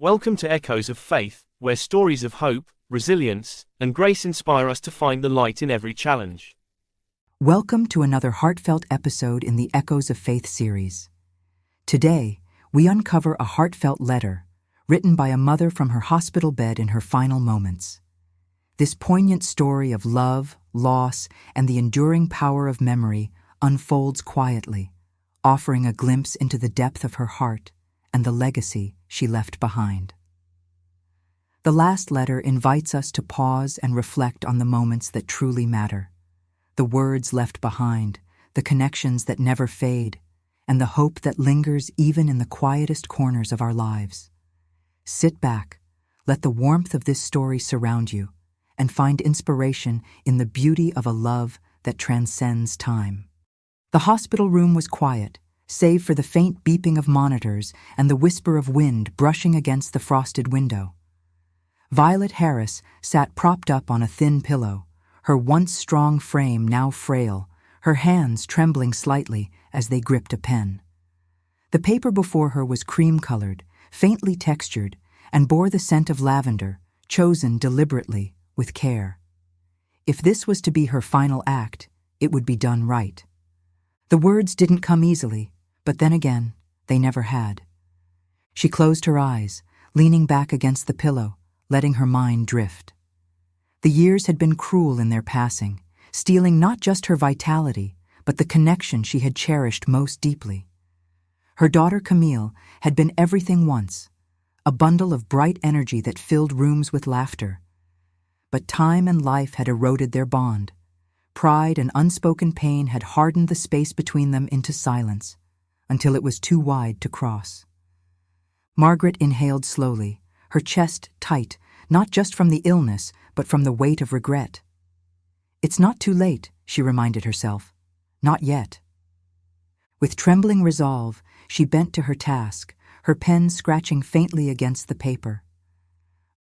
Welcome to Echoes of Faith, where stories of hope, resilience, and grace inspire us to find the light in every challenge. Welcome to another heartfelt episode in the Echoes of Faith series. Today, we uncover a heartfelt letter written by a mother from her hospital bed in her final moments. This poignant story of love, loss, and the enduring power of memory unfolds quietly, offering a glimpse into the depth of her heart and the legacy she left behind. The last letter invites us to pause and reflect on the moments that truly matter, the words left behind, the connections that never fade, and the hope that lingers even in the quietest corners of our lives. Sit back, let the warmth of this story surround you, and find inspiration in the beauty of a love that transcends time. The hospital room was quiet, save for the faint beeping of monitors and the whisper of wind brushing against the frosted window. Violet Harris sat propped up on a thin pillow, her once strong frame now frail, her hands trembling slightly as they gripped a pen. The paper before her was cream-colored, faintly textured, and bore the scent of lavender, chosen deliberately, with care. If this was to be her final act, it would be done right. The words didn't come easily, but then again, they never had. She closed her eyes, leaning back against the pillow, letting her mind drift. The years had been cruel in their passing, stealing not just her vitality, but the connection she had cherished most deeply. Her daughter Camille had been everything once, a bundle of bright energy that filled rooms with laughter. But time and life had eroded their bond. Pride and unspoken pain had hardened the space between them into silence, until it was too wide to cross. Margaret inhaled slowly, her chest tight, not just from the illness, but from the weight of regret. "It's not too late," she reminded herself. "Not yet." With trembling resolve, she bent to her task, her pen scratching faintly against the paper.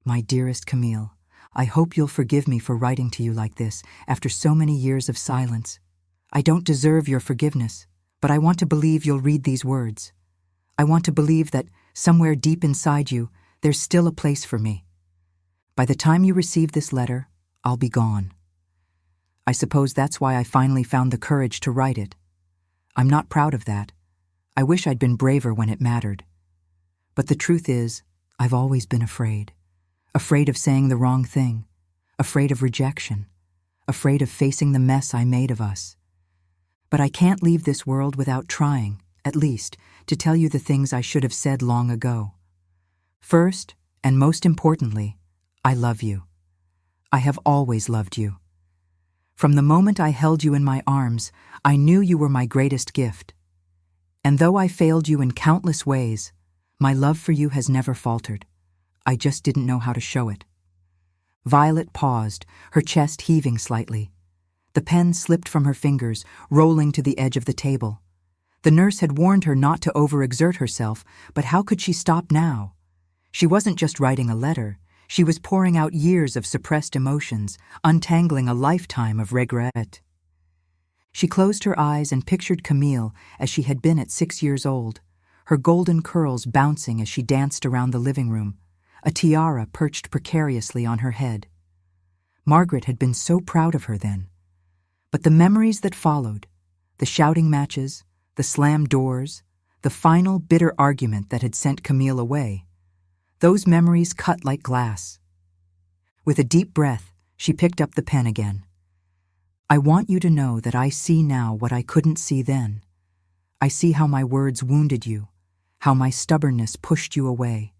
"My dearest Camille, I hope you'll forgive me for writing to you like this after so many years of silence. I don't deserve your forgiveness, but I want to believe you'll read these words. I want to believe that, somewhere deep inside you, there's still a place for me. By the time you receive this letter, I'll be gone. I suppose that's why I finally found the courage to write it. I'm not proud of that. I wish I'd been braver when it mattered. But the truth is, I've always been afraid. Afraid of saying the wrong thing. Afraid of rejection. Afraid of facing the mess I made of us. But I can't leave this world without trying, at least, to tell you the things I should have said long ago. First, and most importantly, I love you. I have always loved you. From the moment I held you in my arms, I knew you were my greatest gift. And though I failed you in countless ways, my love for you has never faltered. I just didn't know how to show it." Violet paused, her chest heaving slightly. The pen slipped from her fingers, rolling to the edge of the table. The nurse had warned her not to overexert herself, but how could she stop now? She wasn't just writing a letter. She was pouring out years of suppressed emotions, untangling a lifetime of regret. She closed her eyes and pictured Camille as she had been at 6 years old, her golden curls bouncing as she danced around the living room, a tiara perched precariously on her head. Margaret had been so proud of her then. But the memories that followed, the shouting matches, the slammed doors, the final bitter argument that had sent Camille away, those memories cut like glass. With a deep breath, she picked up the pen again. "I want you to know that I see now what I couldn't see then. I see how my words wounded you, how my stubbornness pushed you away.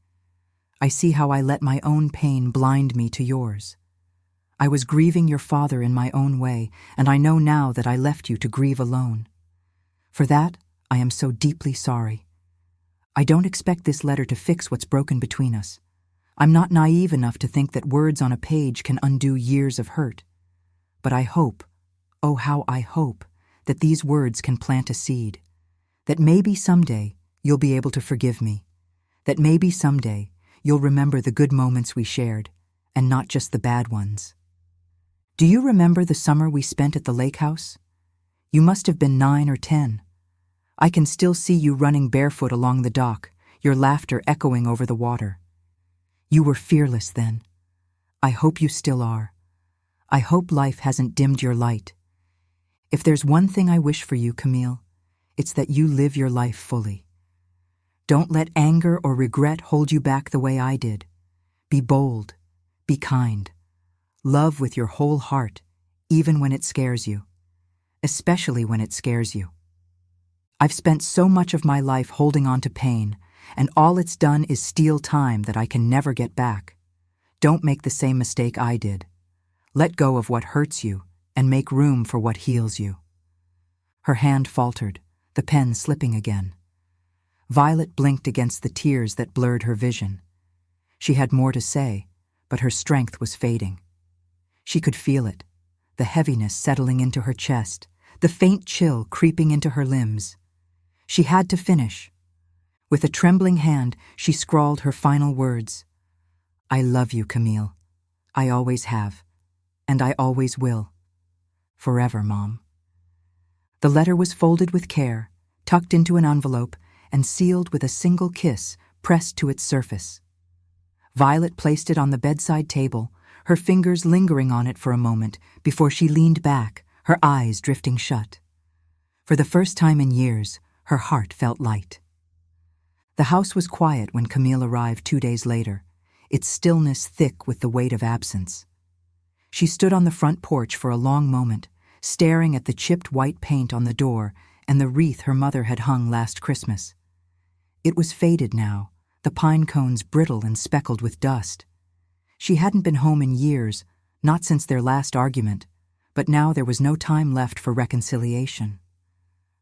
I see how I let my own pain blind me to yours. I was grieving your father in my own way, and I know now that I left you to grieve alone. For that, I am so deeply sorry. I don't expect this letter to fix what's broken between us. I'm not naive enough to think that words on a page can undo years of hurt. But I hope, oh how I hope, that these words can plant a seed. That maybe someday you'll be able to forgive me. That maybe someday you'll remember the good moments we shared, and not just the bad ones. Do you remember the summer we spent at the lake house? You must have been 9 or 10. I can still see you running barefoot along the dock, your laughter echoing over the water. You were fearless then. I hope you still are. I hope life hasn't dimmed your light. If there's one thing I wish for you, Camille, it's that you live your life fully. Don't let anger or regret hold you back the way I did. Be bold. Be kind. Love with your whole heart, even when it scares you. Especially when it scares you. I've spent so much of my life holding on to pain, and all it's done is steal time that I can never get back. Don't make the same mistake I did. Let go of what hurts you and make room for what heals you. Her hand faltered, the pen slipping again. Violet blinked against the tears that blurred her vision. She had more to say, but her strength was fading. She could feel it, the heaviness settling into her chest, the faint chill creeping into her limbs. She had to finish. With a trembling hand, she scrawled her final words. I love you, Camille. I always have. And I always will. Forever, Mom. The letter was folded with care, tucked into an envelope, and sealed with a single kiss pressed to its surface. Violet placed it on the bedside table, her fingers lingering on it for a moment before she leaned back, her eyes drifting shut. For the first time in years, her heart felt light. The house was quiet when Camille arrived 2 days later, its stillness thick with the weight of absence. She stood on the front porch for a long moment, staring at the chipped white paint on the door and the wreath her mother had hung last Christmas. It was faded now, the pine cones brittle and speckled with dust. She hadn't been home in years, not since their last argument, but now there was no time left for reconciliation.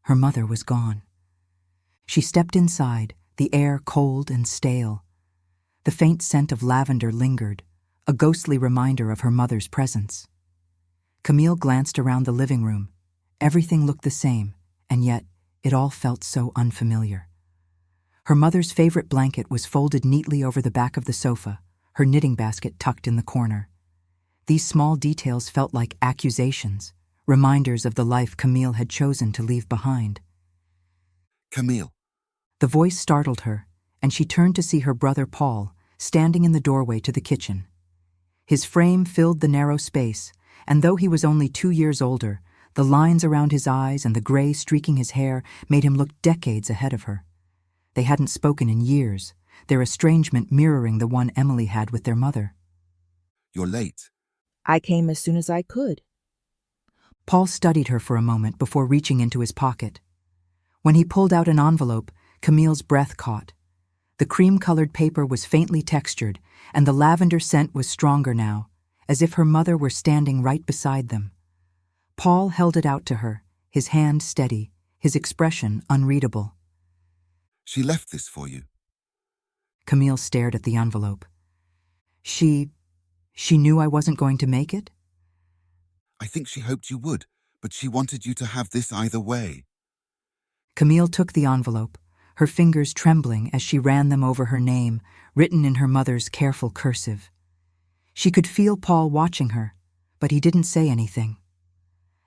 Her mother was gone. She stepped inside, the air cold and stale. The faint scent of lavender lingered, a ghostly reminder of her mother's presence. Camille glanced around the living room. Everything looked the same, and yet it all felt so unfamiliar. Her mother's favorite blanket was folded neatly over the back of the sofa, her knitting basket tucked in the corner. These small details felt like accusations, reminders of the life Camille had chosen to leave behind. Camille. The voice startled her, and she turned to see her brother Paul, standing in the doorway to the kitchen. His frame filled the narrow space, and though he was only 2 years older, the lines around his eyes and the gray streaking his hair made him look decades ahead of her. They hadn't spoken in years, their estrangement mirroring the one Emily had with their mother. You're late. I came as soon as I could. Paul studied her for a moment before reaching into his pocket. When he pulled out an envelope, Camille's breath caught. The cream-colored paper was faintly textured, and the lavender scent was stronger now, as if her mother were standing right beside them. Paul held it out to her, his hand steady, his expression unreadable. She left this for you. Camille stared at the envelope. She knew I wasn't going to make it? I think she hoped you would, but she wanted you to have this either way. Camille took the envelope, her fingers trembling as she ran them over her name, written in her mother's careful cursive. She could feel Paul watching her, but he didn't say anything.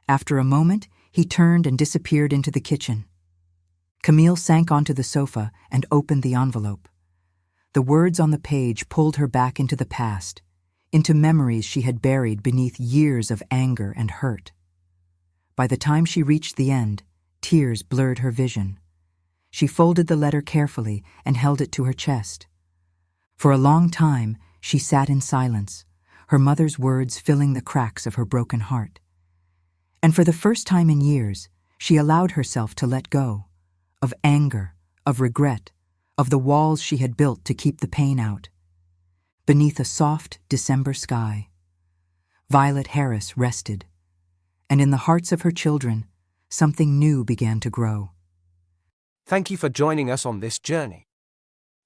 After a moment, he turned and disappeared into the kitchen. Camille sank onto the sofa and opened the envelope. The words on the page pulled her back into the past, into memories she had buried beneath years of anger and hurt. By the time she reached the end, tears blurred her vision. She folded the letter carefully and held it to her chest. For a long time, she sat in silence, her mother's words filling the cracks of her broken heart. And for the first time in years, she allowed herself to let go, of anger, of regret, of the walls she had built to keep the pain out. Beneath a soft December sky, Violet Harris rested, and in the hearts of her children, something new began to grow. Thank you for joining us on this journey.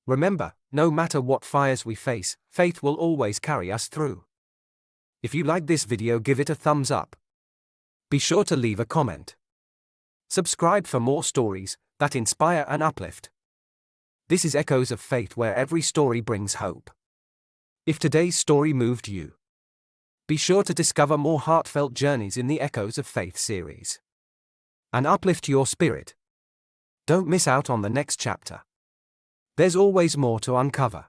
Remember, no matter what fires we face, faith will always carry us through. If you like this video, give it a thumbs up. Be sure to leave a comment. Subscribe for more stories that inspire and uplift. This is Echoes of Faith, where every story brings hope. If today's story moved you, be sure to discover more heartfelt journeys in the Echoes of Faith series and uplift your spirit. Don't miss out on the next chapter. There's always more to uncover.